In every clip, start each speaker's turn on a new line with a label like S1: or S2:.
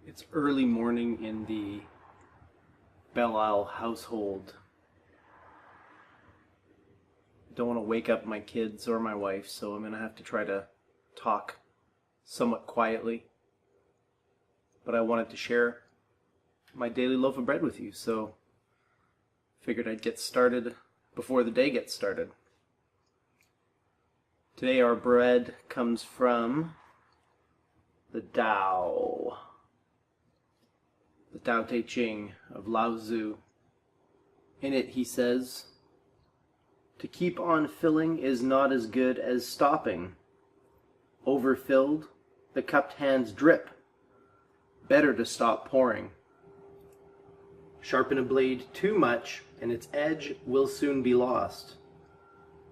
S1: It's early morning in the Belle household. I don't want to wake up my kids or my wife, so I'm going to have to try to talk somewhat quietly. But I wanted to share my daily loaf of bread with you, so figured I'd get started before the day gets started. Today our bread comes from the Tao. The Tao Te Ching of Lao Tzu. In it he says, "To keep on filling is not as good as stopping. Overfilled, the cupped hands drip. Better to stop pouring. Sharpen a blade too much, and its edge will soon be lost.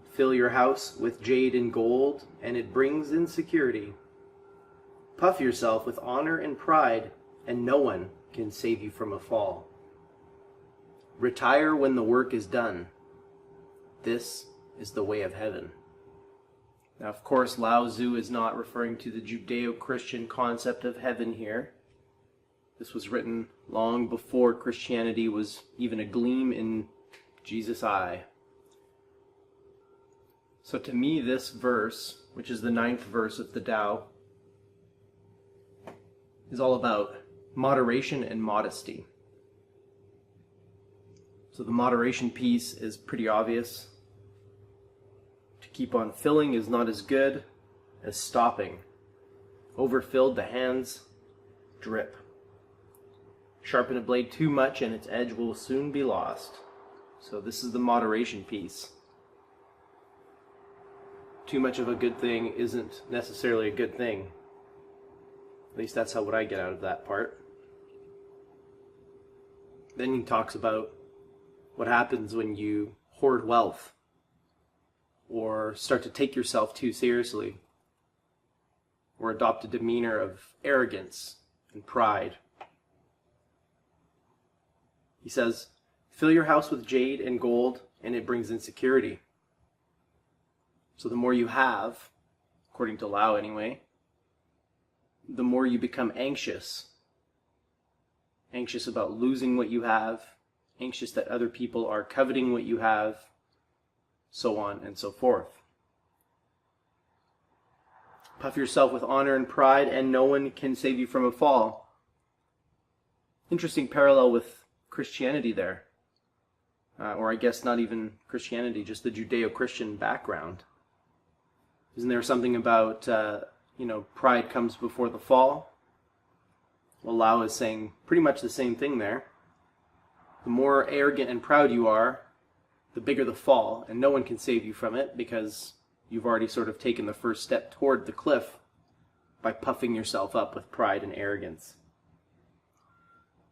S1: Fill your house with jade and gold, and it brings insecurity. Puff yourself with honor and pride, and no one can save you from a fall. Retire when the work is done. This is the way of heaven." Now, of course, Lao Tzu is not referring to the Judeo-Christian concept of heaven here. This was written long before Christianity was even a gleam in Jesus' eye. So to me, this verse, which is the 9th verse of the Tao, is all about moderation and modesty. So the moderation piece is pretty obvious. To keep on filling is not as good as stopping. Overfilled, the hands drip. Sharpen a blade too much and its edge will soon be lost. So this is the moderation piece. Too much of a good thing isn't necessarily a good thing. At least that's what I get out of that part. Then he talks about what happens when you hoard wealth or start to take yourself too seriously or adopt a demeanor of arrogance and pride. He says, "Fill your house with jade and gold, and it brings insecurity." So the more you have, according to Lao anyway, the more you become anxious. Anxious about losing what you have, anxious that other people are coveting what you have, so on and so forth. Puff yourself with honor and pride, and no one can save you from a fall. Interesting parallel with Christianity there. Or I guess not even Christianity, just the Judeo-Christian background. Isn't there something about, pride comes before the fall? Well, Lao is saying pretty much the same thing there. The more arrogant and proud you are, the bigger the fall, and no one can save you from it because you've already sort of taken the first step toward the cliff by puffing yourself up with pride and arrogance.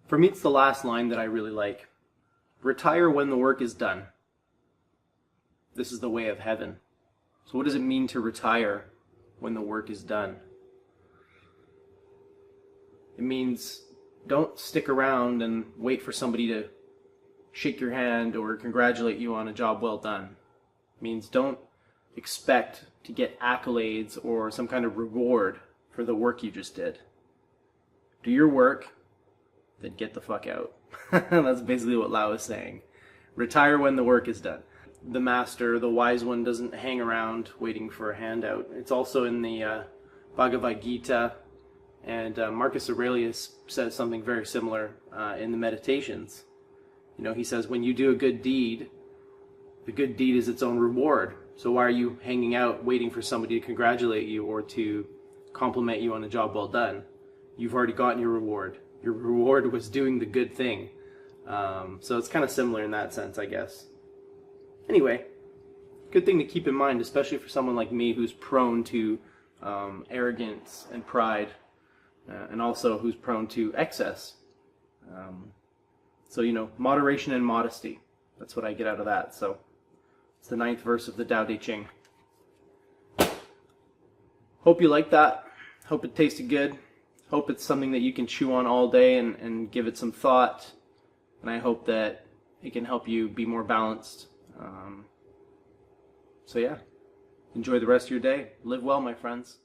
S1: For me, it's the last line that I really like. Retire when the work is done. This is the way of heaven. So what does it mean to retire when the work is done? It means don't stick around and wait for somebody to shake your hand or congratulate you on a job well done. It means don't expect to get accolades or some kind of reward for the work you just did. Do your work, then get the fuck out. That's basically what Lao is saying. Retire when the work is done. The master, the wise one, doesn't hang around waiting for a handout. It's also in the Bhagavad Gita, and Marcus Aurelius says something very similar in the Meditations. He says, when you do a good deed, the good deed is its own reward. So why are you hanging out waiting for somebody to congratulate you or to compliment you on a job well done? You've already gotten your reward. Your reward was doing the good thing. So it's kind of similar in that sense, I guess. Anyway, good thing to keep in mind, especially for someone like me who's prone to arrogance and pride, and also who's prone to excess. So, moderation and modesty. That's what I get out of that. So, it's the 9th verse of the Tao Te Ching. Hope you like that. Hope it tasted good. Hope it's something that you can chew on all day and give it some thought. And I hope that it can help you be more balanced. So yeah, enjoy the rest of your day. Live well, my friends.